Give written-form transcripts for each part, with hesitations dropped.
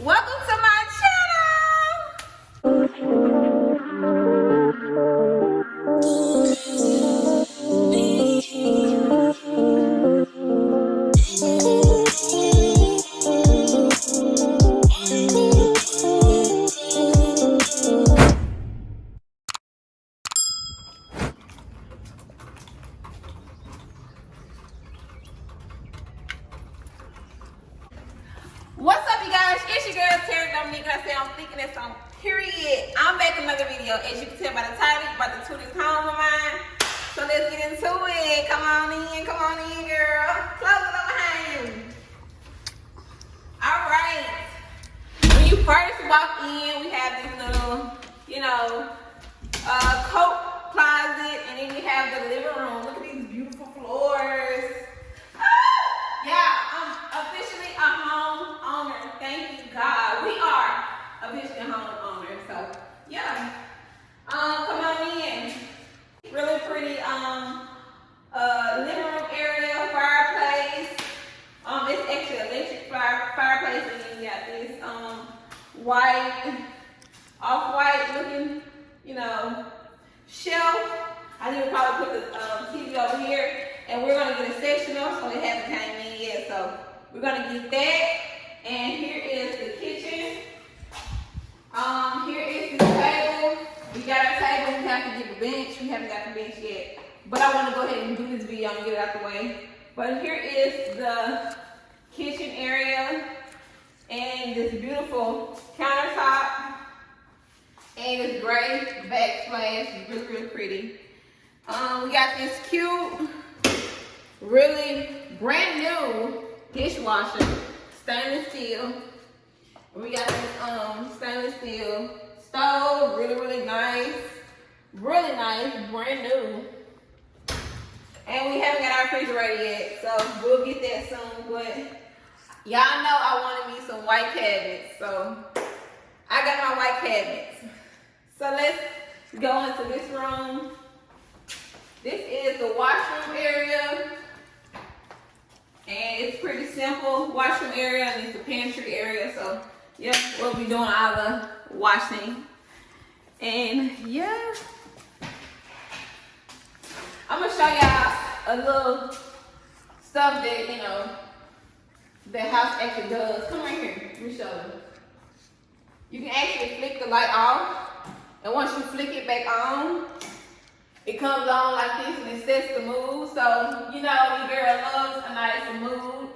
Welcome to my What's up, you guys? It's your girl Terry Dominique, and I say I'm thinking it's on period. I'm back with another video. As you can tell by the title, you're about to tour this home of mine. So let's get into it. Come on in, girl. Close it up behind you. Alright. When you first walk in, we have this little, coat closet, and then you have the living room. Look at these beautiful floors. Yeah, I'm officially a homeowner. Thank you, God. We are officially a homeowner. So, yeah. Come on in. Really pretty living room area, fireplace. It's actually electric fireplace, and then you got this white, off-white looking, shelf. I need to probably put the TV over here. And we're gonna get a sectional, so it hasn't came in yet. So we're gonna get that. And here is the kitchen. Here is the table. We got our table. We have to get the bench. We haven't got the bench yet. But I want to go ahead and do this video and get it out the way. But here is the kitchen area and this beautiful countertop and this gray backsplash. Really, really pretty. We got this cute, really brand new dishwasher, stainless steel. We got this stainless steel stove, really nice, brand new. And we haven't got our refrigerator yet, so we'll get that soon. But y'all know I wanted me some white cabinets, so I got my white cabinets. So let's go into this room. This is the washroom area. And it's pretty simple. Washroom area, and it's the pantry area. So, yeah, we'll be doing all the washing. And, yeah. I'm going to show y'all a little stuff that, the house actually does. Come right here. Let me show you. You can actually flick the light off. And once you flick it back on, it comes on like this and it sets the mood. So, your girl loves a nice mood.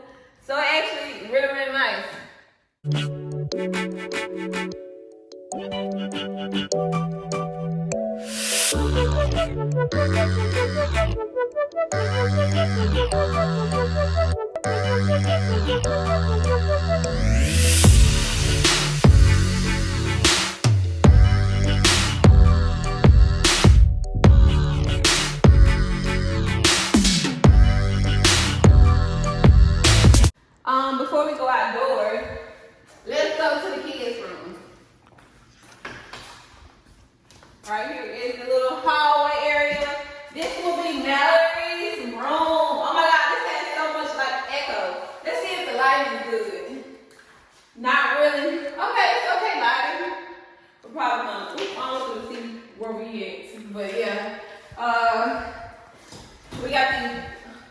So it actually really nice. Before we go outdoors, let's go to the kids' room. Right here is the little hallway area. This will be Mallory's room. Oh my God, this has so much echo. Let's see if the lighting is good. Not really. Okay, it's okay lighting. We're probably gonna, I don't want to see where we at. But yeah, we got these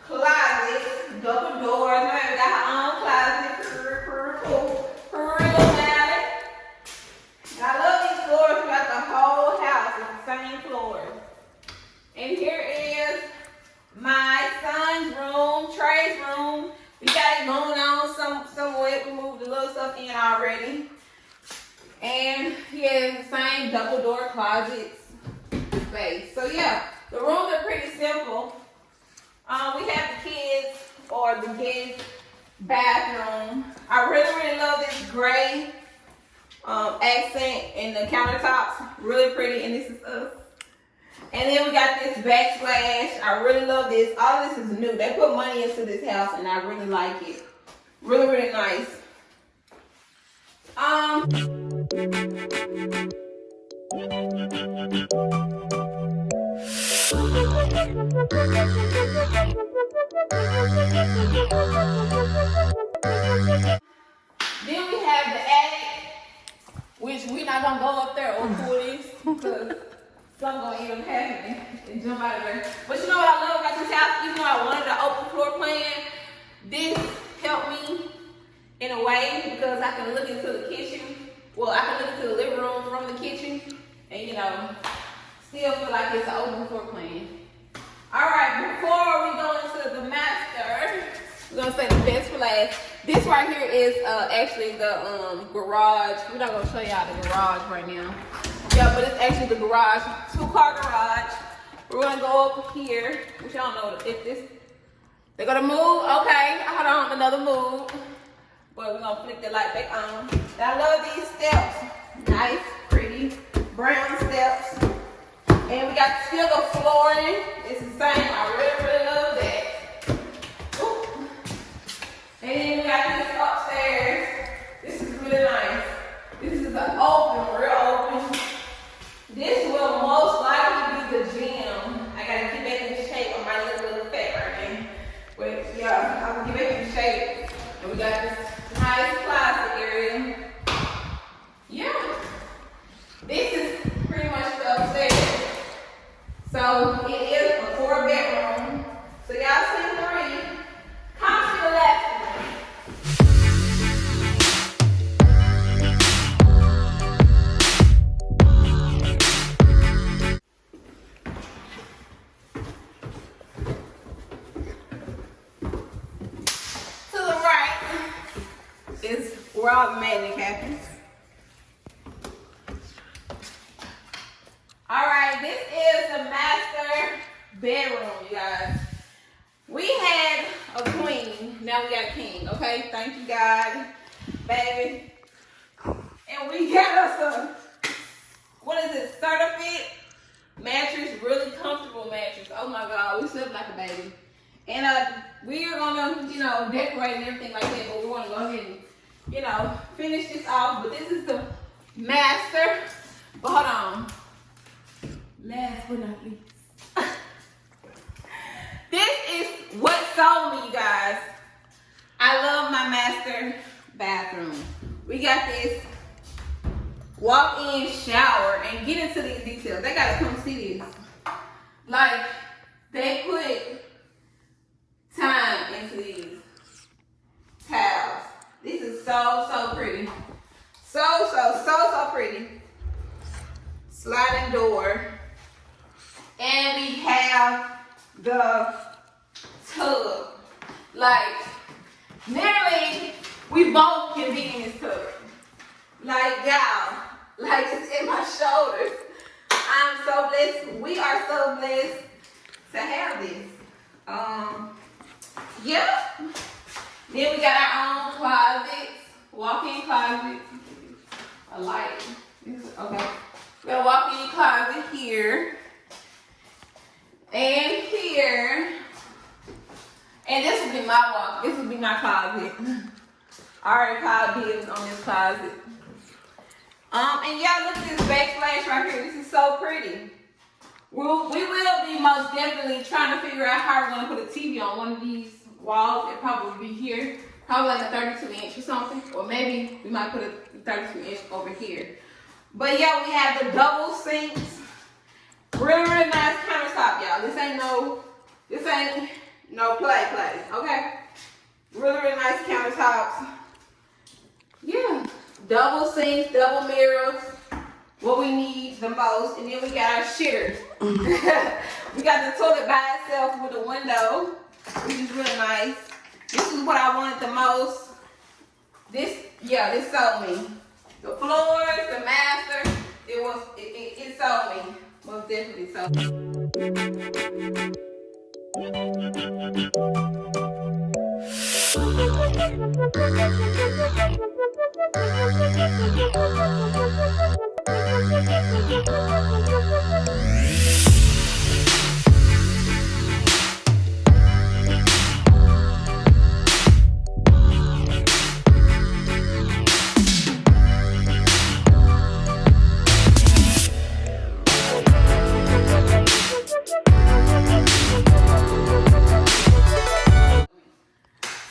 closets, double doors. We got her own closet. I love these floors throughout the whole house. It's the same floor. And here is my son's room, Trey's room. We got it going on somewhere. We moved the little stuff in already. And he has the same double door closets space. So yeah, the rooms are pretty simple. We have the kids or the guest bathroom. I really love this gray accent in the countertops. Really pretty, and this is us. And then we got this backsplash. I really love this. All this is new. They put money into this house, and I really like it. Really nice. Then we have the attic. which we're not gonna go up there or pull this because something gonna end up happening and jump out of there. But you know what I love about this house? Even though I wanted an open floor plan, this helped me in a way because I can look into the kitchen. Well, I can look into the living room from the kitchen and, you know, still feel like it's an open floor plan. All right, before we go into the master, we're gonna say the best for last. This right here is actually the garage. We're not gonna show y'all the garage right now. Yeah, but it's actually the garage, 2-car garage. We're gonna go up here, which I don't know if this, they're gonna move. Okay, hold on, another move. But we're gonna flick the light back on. I love these steps. Nice, pretty, brown steps. And we got still the flooring. It's the same. I really, really love that. Ooh. And then we got this upstairs. This is really nice. This is an open, real open. This will most likely be the gym. I gotta get back in shape. I might look a little fat right now. But yeah, I'm gonna get back in shape. And we got this nice closet area. Yeah. This is pretty much the upstairs. So it is a 4-bedroom. So y'all see 3. Come to the left. To the right is where all the magic happens. All right, this is the master bedroom, you guys. We had a queen, now we got a king, okay? Thank you, God, baby. And we got us a, what is it, Certifit mattress, really comfortable mattress. Oh my God, we slept like a baby. And we are gonna, you know, decorate and everything like that, but we wanna go ahead and, you know, finish this off. But this is the master, but hold on. Last but not least. This is what sold me, you guys. I love my master bathroom. We got this walk-in shower, and get into these details. They gotta come see this. Like, they put time into these towels. This is so pretty. So pretty. Sliding door. And we have the tub. Like, literally, we both can be in this tub. Like, y'all, like it's in my shoulders. I'm so blessed. We are so blessed to have this. Yeah. Then we got our own closets, walk-in closet. A light. Okay. We got a walk-in closet here. And here. And this would be this would be my closet. I already called dibs on this closet. And y'all look at this backsplash right here. This is so pretty. We will be most definitely trying to figure out how we're gonna put a TV on one of these walls. It'll probably be here. Probably like a 32-inch or something. Or maybe we might put a 32-inch over here. But yeah, we have the double sinks. Really nice countertop, y'all. This ain't no play, okay? Really nice countertops. Yeah. Double sinks, double mirrors. What we need the most. And then we got our shitters. We got the toilet by itself with a window, which is really nice. This is what I wanted the most. This sold me. The floors, the master, it sold me. Most definitely sold me.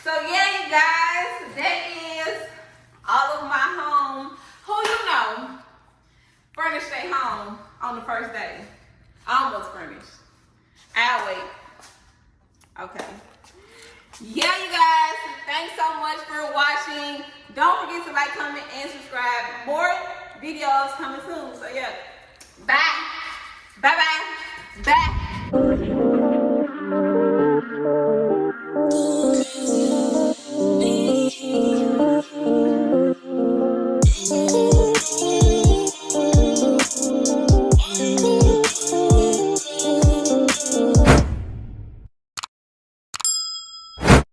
So yeah, you guys, that is all of my home. Who you know? on the first day. Almost finished. I'll wait. Okay. Yeah, you guys, thanks so much for watching. Don't forget to like, comment, and subscribe. More videos coming soon. So yeah, bye. Bye.